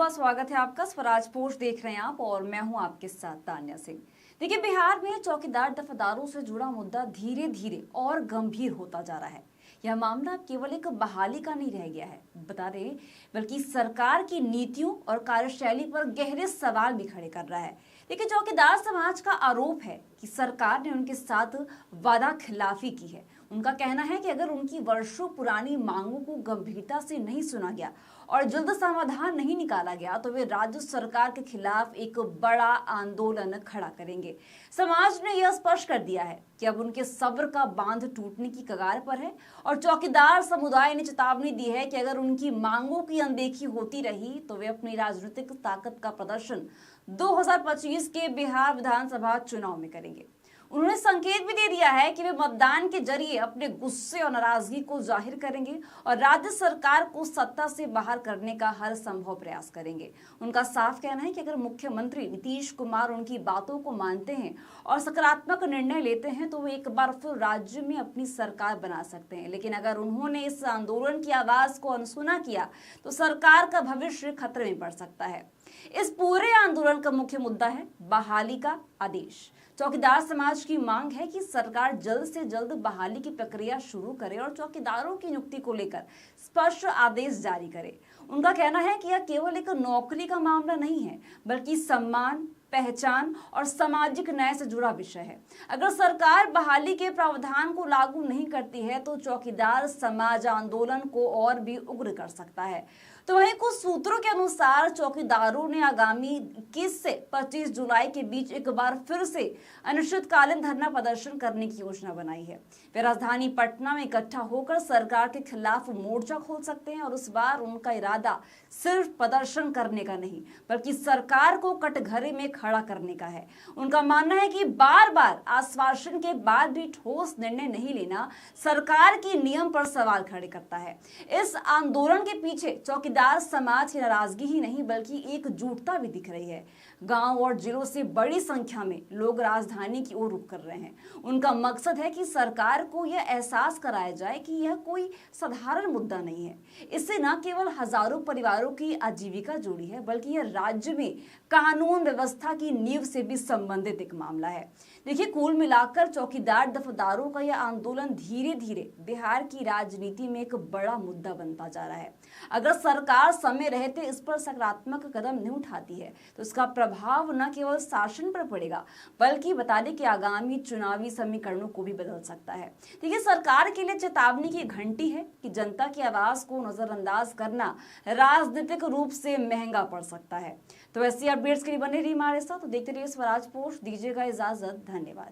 बहुत स्वागत है आपका। स्वराज पोस्ट देख रहे हैं आप और मैं हूं आपके साथ तान्या सिंह। देखिए, बिहार में चौकीदार दफादारों से जुड़ा मुद्दा धीरे धीरे और गंभीर होता जा रहा है। यह मामला केवल एक बहाली का नहीं रह गया है, बता दें, बल्कि सरकार की नीतियों और कार्यशैली पर गहरे सवाल भी खड़े कर रहा है। देखिए, चौकीदार समाज का आरोप है कि सरकार ने उनके साथ वादा खिलाफी की है। उनका कहना है कि अगर उनकी वर्षों पुरानी मांगों को गंभीरता से नहीं सुना गया और जल्द समाधान नहीं निकाला गया तो वे राज्य सरकार के खिलाफ एक बड़ा आंदोलन खड़ा करेंगे। समाज ने यह स्पष्ट कर दिया है कि अब उनके सब्र का बांध टूटने की कगार पर है और चौकीदार समुदाय ने चेतावनी दी है कि अगर उनकी मांगों की अनदेखी होती रही तो वे अपनी राजनीतिक ताकत का प्रदर्शन 2025 के बिहार विधानसभा चुनाव में करेंगे। उन्होंने संकेत भी दे दिया है कि वे मतदान के जरिए अपने गुस्से और नाराजगी को जाहिर करेंगे और राज्य सरकार को सत्ता से बाहर करने का हर संभव प्रयास करेंगे। उनका साफ कहना है कि अगर मुख्यमंत्री नीतीश कुमार उनकी बातों को मानते हैं और सकारात्मक निर्णय लेते हैं तो वे एक बार फिर राज्य में अपनी सरकार बना सकते हैं, लेकिन अगर उन्होंने इस आंदोलन की आवाज को अनसुना किया तो सरकार का भविष्य खतरे में पड़ सकता है। इस पूरे आंदोलन का मुख्य मुद्दा है बहाली का आदेश। चौकीदार समाज की मांग है कि सरकार जल्द से जल्द बहाली की प्रक्रिया शुरू करे और चौकीदारों की नियुक्ति को लेकर स्पष्ट आदेश जारी करे। उनका कहना है कि यह केवल एक नौकरी का मामला नहीं है, बल्कि सम्मान, पहचान और सामाजिक न्याय से जुड़ा विषय है। अगर सरकार बहाली के प्रावधान को लागू नहीं करती है तो चौकीदार समाज आंदोलन को और भी उग्र कर सकता है। तो वहीं कुछ सूत्रों के अनुसार चौकीदारों ने आगामी 21 से 25 जुलाई के बीच एक बार फिर से अनिश्चितकालीन धरना प्रदर्शन करने की योजना बनाई है। वे राजधानी पटना में इकट्ठा होकर सरकार के खिलाफ मोर्चा खोल सकते हैं और इस बार उनका इरादा सिर्फ प्रदर्शन करने का नहीं, बल्कि सरकार को कटघरे में खड़ा करने का है। उनका मानना है कि बार बार आश्वासन के बाद भी ठोस निर्णय नहीं लेना सरकार के नियम पर सवाल खड़े करता है। इस आंदोलन के पीछे चौकीदार समाज की नाराजगी ही नहीं बल्कि एकजुटता भी दिख रही है। गांव और जिलों से बड़ी संख्या में लोग राजधानी की ओर रुख कर रहे हैं। उनका मकसद है कि सरकार को यह एहसास कराया जाए कि यह कोई साधारण मुद्दा नहीं है। इससे न केवल हजारों परिवारों की आजीविका जुड़ी है, बल्कि यह राज्य में कानून व्यवस्था की नींव से भी संबंधित एक मामला है। देखिए, कुल मिलाकर चौकीदार दफादारों का यह आंदोलन धीरे धीरे बिहार की राजनीति में एक बड़ा मुद्दा बनता जा रहा है। अगर सरकार समय रहते इस पर सकारात्मक कदम नहीं उठाती है तो इसका प्रभाव न केवल शासन पर पड़ेगा, बल्कि बता दें कि आगामी चुनावी समीकरणों को भी बदल सकता है। देखिए, सरकार के लिए चेतावनी की घंटी है कि जनता की आवाज को नजरअंदाज करना राजनीतिक रूप से महंगा पड़ सकता है। तो ऐसी अपडेट्स के लिए बने रहिए हमारे साथ। तो देखते रहिए स्वराज पोस्ट। दीजिएगा इजाजत। धन्यवाद।